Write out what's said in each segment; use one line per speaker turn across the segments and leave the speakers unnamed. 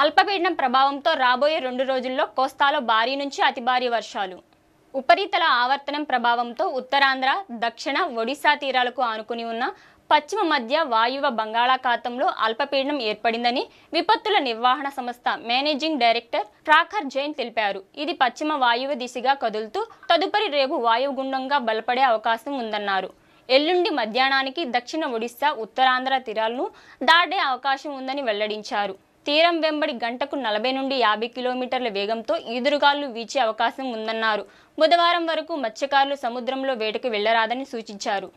అల్పపీడనం ప్రభావంతో రాబోయే 2 రోజుల్లో కోస్తాలో భారీ నుంచి అతి భారీ వర్షాలు. ఉపరితల ఆవర్తనం ప్రభావంతో ఉత్తరాంధ్ర, దక్షిణ ఒడిశా తీరాలకు ఆనుకుని ఉన్న పశ్చిమ మధ్య వాయువ్య బంగాళాఖాతంలో అల్పపీడనం ఏర్పడిందని విపత్తుల నిర్వహణ సంస్థ మేనేజింగ్ డైరెక్టర్ ప్రాఖర్ జైన్ తెలిపారు. ఇది పశ్చిమ వాయువ్య దిశగా కదులుతూ తదుపరి రేపు వాయుగుండంగా బలపడే అవకాశం ఉందన్నారు. ఎల్లుండి మధ్యాహ్నానికి దక్షిణ ఒడిశా, ఉత్తరాంధ్ర తీరాలను దాటే అవకాశం ఉందని వెల్లడించారు. తీరం వెంబడి గంటకు 40 నుండి 50 కిలోమీటర్ల వేగంతో ఈదురుగాలు వీచే అవకాశం ఉందన్నారు. బుధవారం వరకు మత్స్యకారులు సముద్రంలో వేటకు వెళ్లరాదని సూచించారు.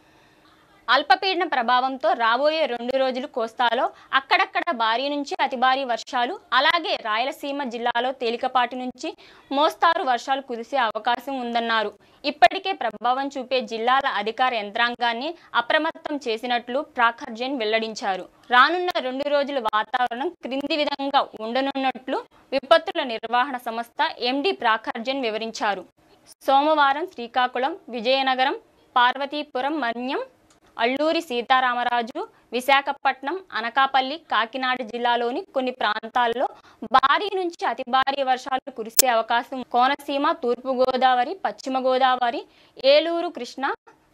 అల్పపీడన ప్రభావంతో రాబోయే 2 రోజులు కోస్తాలో అక్కడక్కడ భారీ నుంచి అతి భారీ వర్షాలు, అలాగే రాయలసీమ జిల్లాలో తేలికపాటి నుంచి మోస్తారు వర్షాలు కురిసే అవకాశం ఉందన్నారు. ఇప్పటికే ప్రభావం చూపే జిల్లాల అధికార యంత్రాంగాన్ని అప్రమత్తం చేసినట్లు ప్రాఖర్ జైన్ వెల్లడించారు. రానున్న 2 రోజుల వాతావరణం క్రింది విధంగా ఉండనున్నట్లు విపత్తుల నిర్వహణ సంస్థ ఎండీ ప్రాఖర్ జైన్ వివరించారు. సోమవారం శ్రీకాకుళం, విజయనగరం, పార్వతీపురం, మన్యం, అల్లూరి సీతారామరాజు, విశాఖపట్నం, అనకాపల్లి, కాకినాడ జిల్లాలోని కొన్ని ప్రాంతాల్లో భారీ నుంచి అతి భారీ వర్షాలు కురిసే అవకాశం. కోనసీమ, తూర్పు గోదావరి, పశ్చిమ గోదావరి, ఏలూరు, కృష్ణా,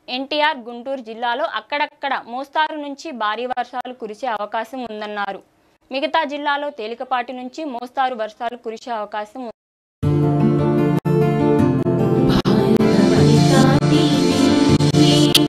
ఎన్టీఆర్, గుంటూరు జిల్లాలో అక్కడక్కడ మోస్తారు నుంచి భారీ వర్షాలు కురిసే అవకాశం ఉందన్నారు. మిగతా జిల్లాలో తేలికపాటి నుంచి మోస్తారు వర్షాలు కురిసే అవకాశం